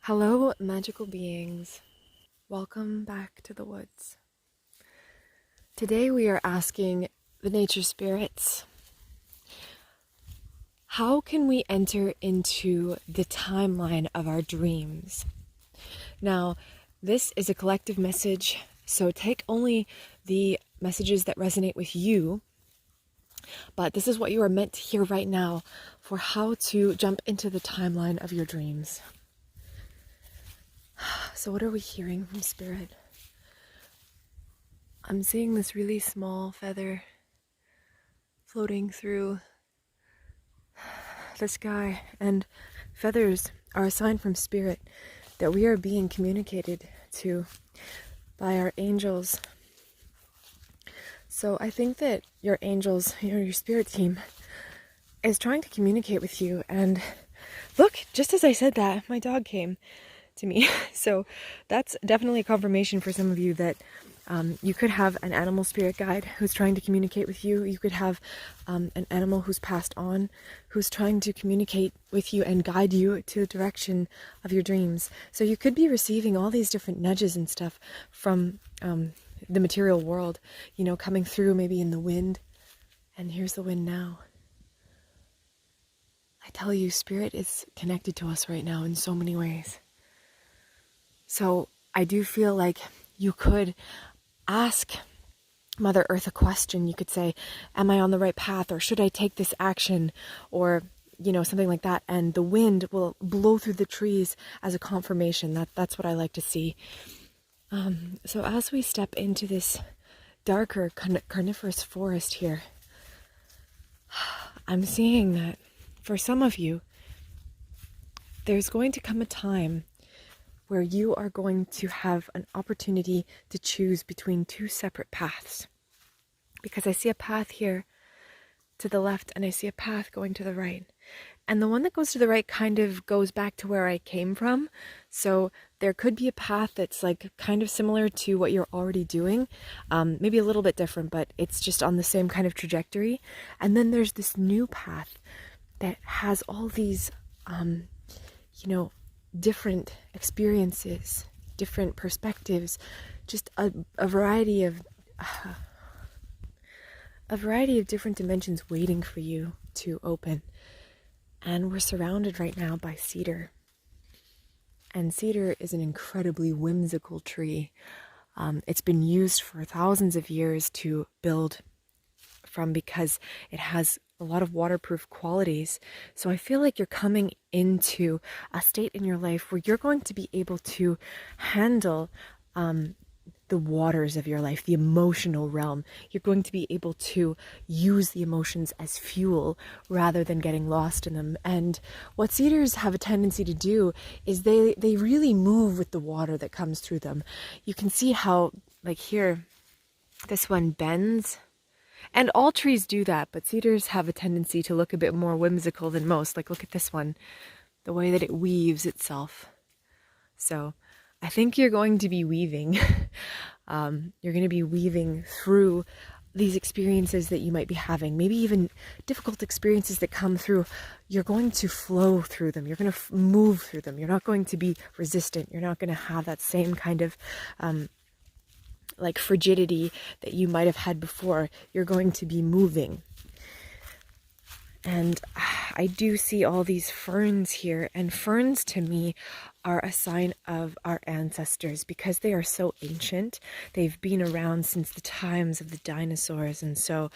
Hello, magical beings. Welcome back to the woods. Today we are asking the nature spirits, how can we enter into the timeline of our dreams? Now, this is a collective message, so take only the messages that resonate with you, but this is what you are meant to hear right now for how to jump into the timeline of your dreams. So what are we hearing from Spirit? I'm seeing this really small feather floating through the sky, and feathers are a sign from Spirit that we are being communicated to by our angels. So I think that your angels, your spirit team, is trying to communicate with you. And look, just as I said that, my dog came to me. So that's definitely a confirmation for some of you that you could have an animal spirit guide who's trying to communicate with you. You could have an animal who's passed on, who's trying to communicate with you and guide you to the direction of your dreams. So you could be receiving all these different nudges and stuff from the material world, coming through maybe in the wind. And here's the wind now. I tell you, Spirit is connected to us right now in so many ways. So I do feel like you could ask Mother Earth a question. You could say, am I on the right path, or should I take this action, or something like that, and the wind will blow through the trees as a confirmation. That's what I like to see. So as we step into this darker carnivorous forest here, I'm seeing that for some of you, there's going to come a time where you are going to have an opportunity to choose between two separate paths. Because I see a path here to the left, and I see a path going to the right. And the one that goes to the right kind of goes back to where I came from. So there could be a path that's like kind of similar to what you're already doing. Maybe a little bit different, but it's just on the same kind of trajectory. And then there's this new path that has all these, different experiences, different perspectives, just a variety of different dimensions waiting for you to open. And we're surrounded right now by cedar. And cedar is an incredibly whimsical tree. It's been used for thousands of years to build from because it has a lot of waterproof qualities. So I feel like you're coming into a state in your life where you're going to be able to handle the waters of your life, the emotional realm. You're going to be able to use the emotions as fuel rather than getting lost in them. And what cedars have a tendency to do is they really move with the water that comes through them. You can see how, like here, this one bends. And all trees do that, but cedars have a tendency to look a bit more whimsical than most. Like, look at this one, the way that it weaves itself. So I think you're going to be weaving. You're going to be weaving through these experiences that you might be having, maybe even difficult experiences that come through. You're going to flow through them. You're going to move through them. You're not going to be resistant. You're not going to have that same kind of like frigidity that you might have had before. You're going to be moving. And I do see all these ferns here, and ferns to me are a sign of our ancestors because they are so ancient. They've been around since the times of the dinosaurs, and so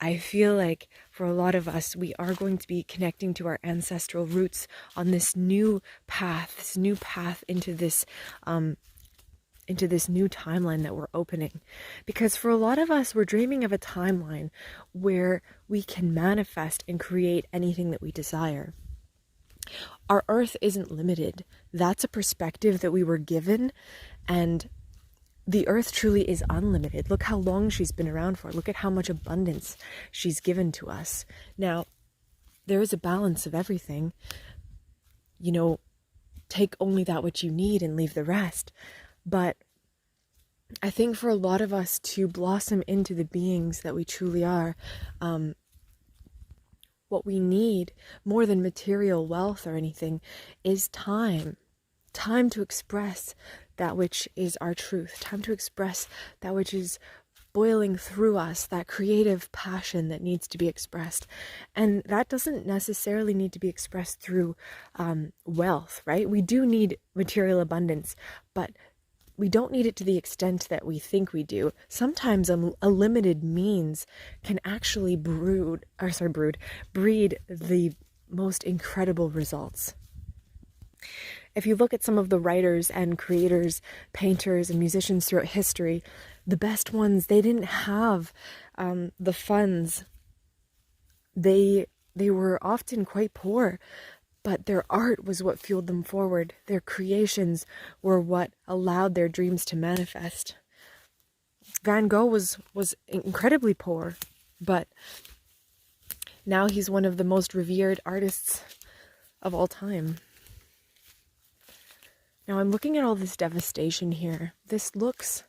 I feel like for a lot of us, we are going to be connecting to our ancestral roots on this new path into this new timeline that we're opening. Because for a lot of us, we're dreaming of a timeline where we can manifest and create anything that we desire. Our earth isn't limited. That's a perspective that we were given, and the earth truly is unlimited. Look how long she's been around for. Look at how much abundance she's given to us. Now, there is a balance of everything. Take only that which you need and leave the rest. But I think for a lot of us to blossom into the beings that we truly are, what we need more than material wealth or anything is time. time to express that which is our truth, time to express that which is boiling through us, that creative passion that needs to be expressed. And that doesn't necessarily need to be expressed through wealth, right? We do need material abundance, but we don't need it to the extent that we think we do. Sometimes a limited means can actually breed the most incredible results. If you look at some of the writers and creators, painters and musicians throughout history, the best ones, they didn't have the funds. They were often quite poor, but their art was what fueled them forward. Their creations were what allowed their dreams to manifest. Van Gogh was incredibly poor, but now he's one of the most revered artists of all time. Now I'm looking at all this devastation here. This looks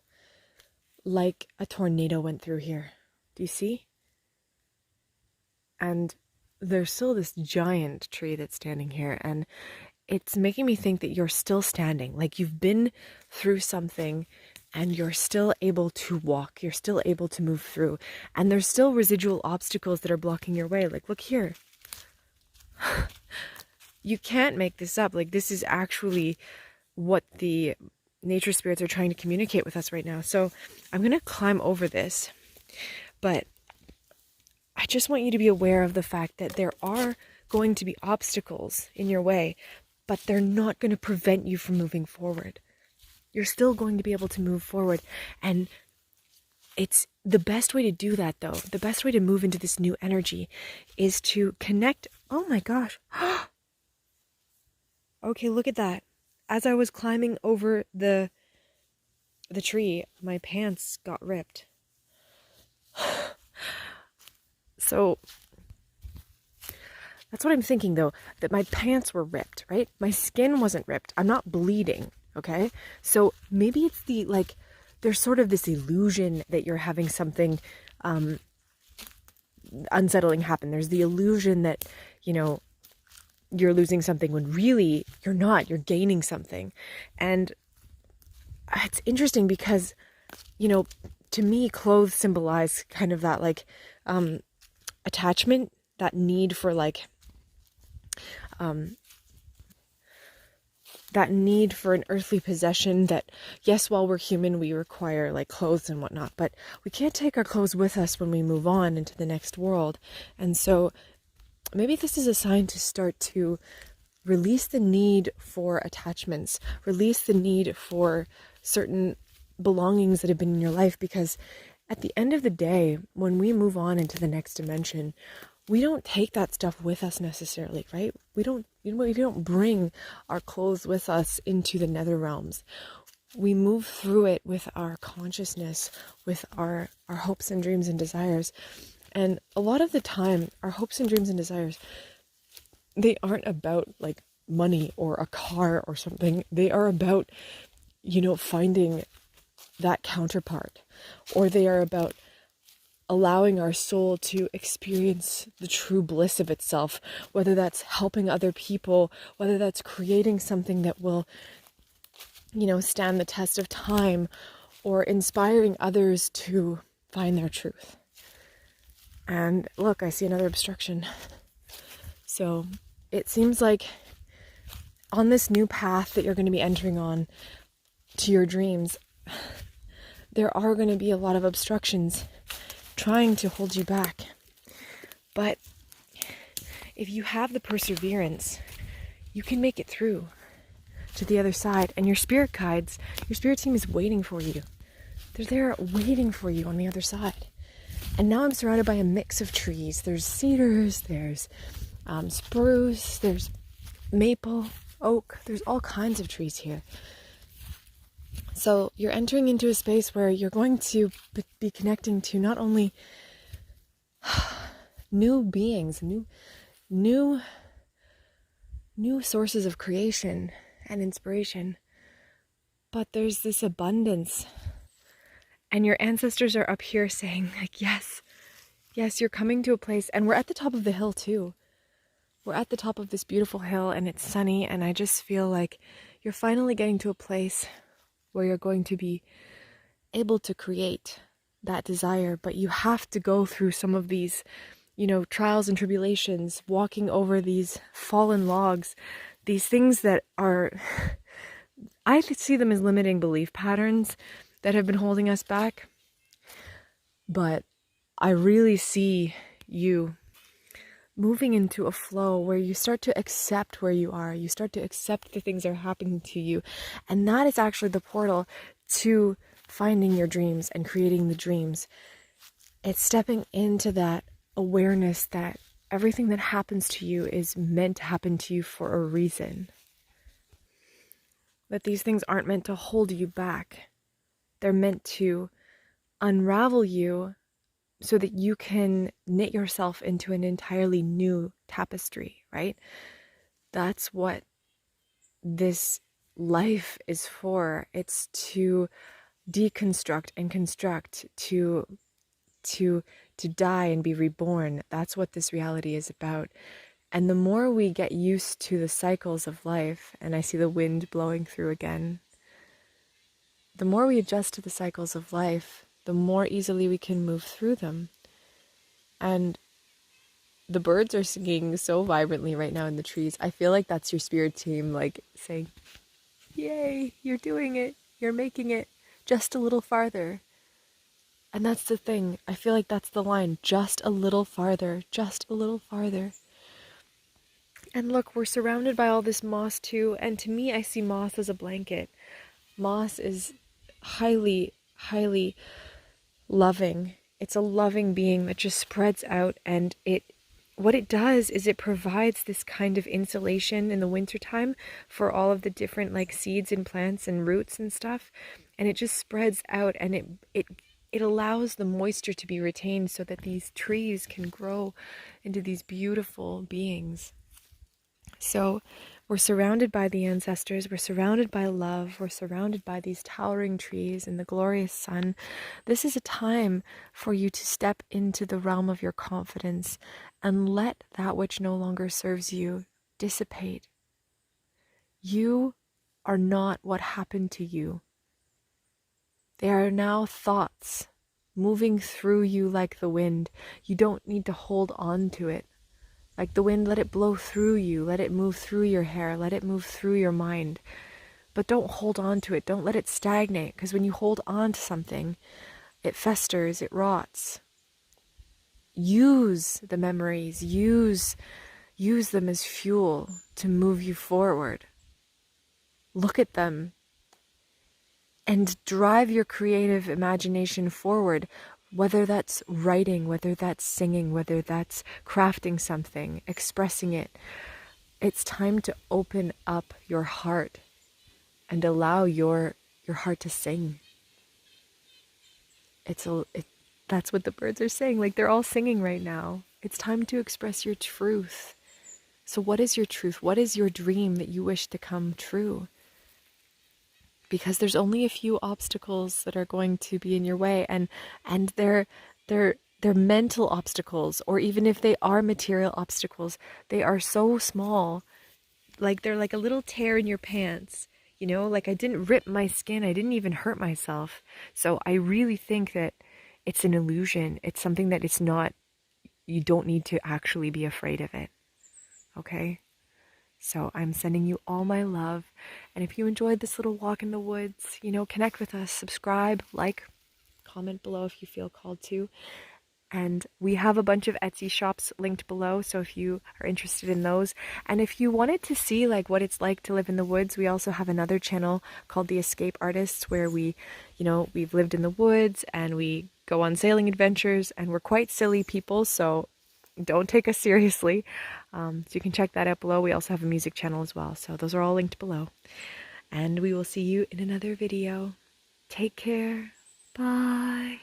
like a tornado went through here. Do you see? And there's still this giant tree that's standing here, and it's making me think that you're still standing, like you've been through something and you're still able to walk, you're still able to move through, and there's still residual obstacles that are blocking your way. Like, look here. You can't make this up. Like, this is actually what the nature spirits are trying to communicate with us right now. So I'm going to climb over this, but I just want you to be aware of the fact that there are going to be obstacles in your way, but they're not going to prevent you from moving forward. You're still going to be able to move forward. And it's the best way to do that, though. The best way to move into this new energy is to connect. Oh my gosh. Okay, look at that. As I was climbing over the tree, my pants got ripped. So that's what I'm thinking, though, that my pants were ripped, right? My skin wasn't ripped. I'm not bleeding, okay? So maybe it's there's sort of this illusion that you're having something unsettling happen. There's the illusion that, you're losing something when really you're not. You're gaining something. And it's interesting because, to me, clothes symbolize kind of that attachment, that need for that need for an earthly possession, that yes, while we're human, we require clothes and whatnot, but we can't take our clothes with us when we move on into the next world. And so maybe this is a sign to start to release the need for attachments, release the need for certain belongings that have been in your life, because at the end of the day, when we move on into the next dimension, we don't take that stuff with us necessarily, right? We don't bring our clothes with us into the nether realms. We move through it with our consciousness, with our hopes and dreams and desires. And a lot of the time, our hopes and dreams and desires, they aren't about money or a car or something. They are about, finding that counterpart, or they are about allowing our soul to experience the true bliss of itself, whether that's helping other people, whether that's creating something that will, stand the test of time, or inspiring others to find their truth. And look, I see another obstruction. So it seems like on this new path that you're going to be entering on to your dreams, there are going to be a lot of obstructions trying to hold you back. But if you have the perseverance, you can make it through to the other side. And your spirit guides, your spirit team is waiting for you. They're there waiting for you on the other side. And now I'm surrounded by a mix of trees. There's cedars, there's spruce, there's maple, oak. There's all kinds of trees here. So you're entering into a space where you're going to be connecting to not only new beings, new sources of creation and inspiration, but there's this abundance. And your ancestors are up here saying yes, you're coming to a place. And we're at the top of the hill too. We're at the top of this beautiful hill, and it's sunny, and I just feel like you're finally getting to a place where you're going to be able to create that desire, but you have to go through some of these, trials and tribulations, walking over these fallen logs, these things that are, I see them as limiting belief patterns that have been holding us back. But I really see you moving into a flow where you start to accept where you are. You start to accept the things that are happening to you. And that is actually the portal to finding your dreams and creating the dreams. It's stepping into that awareness that everything that happens to you is meant to happen to you for a reason. That these things aren't meant to hold you back. They're meant to unravel you so that you can knit yourself into an entirely new tapestry, right? That's what this life is for. It's to deconstruct and construct, to die and be reborn. That's what this reality is about. And the more we get used to the cycles of life, and I see the wind blowing through again, the more we adjust to the cycles of life, the more easily we can move through them. And the birds are singing so vibrantly right now in the trees. I feel like that's your spirit team, like saying, yay, you're doing it, you're making it just a little farther. And that's the thing. I feel like that's the line. Just a little farther. Just a little farther. And look, we're surrounded by all this moss too. And to me, I see moss as a blanket. Moss is highly, highly loving. It's a loving being that just spreads out. And what it does is it provides this kind of insulation in the wintertime for all of the different like seeds and plants and roots and stuff. And it just spreads out, and it allows the moisture to be retained so that these trees can grow into these beautiful beings. So we're surrounded by the ancestors, we're surrounded by love, we're surrounded by these towering trees and the glorious sun. This is a time for you to step into the realm of your confidence and let that which no longer serves you dissipate. You are not what happened to you. They are now thoughts moving through you like the wind. You don't need to hold on to it. Like the wind, let it blow through you. Let it move through your hair. Let it move through your mind. But don't hold on to it. Don't let it stagnate. Because when you hold on to something, it festers, it rots. Use the memories. Use them as fuel to move you forward. Look at them and drive your creative imagination forward, whether that's writing, whether that's singing, whether that's crafting something, expressing it. It's time to open up your heart and allow your heart to sing. That's what the birds are saying. Like, they're all singing right now. It's time to express your truth. So what is your truth? What is your dream that you wish to come true? Because there's only a few obstacles that are going to be in your way, and they're mental obstacles, or even if they are material obstacles, they are so small. Like, they're like a little tear in your pants, like I didn't rip my skin, I didn't even hurt myself. So I really think that it's an illusion. It's something that it's not. You don't need to actually be afraid of it. Okay? So I'm sending you all my love. And if you enjoyed this little walk in the woods, connect with us, subscribe, like, comment below if you feel called to. And we have a bunch of Etsy shops linked below, so if you are interested in those. And if you wanted to see like what it's like to live in the woods, we also have another channel called The Escape Artists, where we've lived in the woods and we go on sailing adventures, and we're quite silly people, so don't take us seriously. So you can check that out below. We also have a music channel as well. So those are all linked below. And we will see you in another video. Take care. Bye.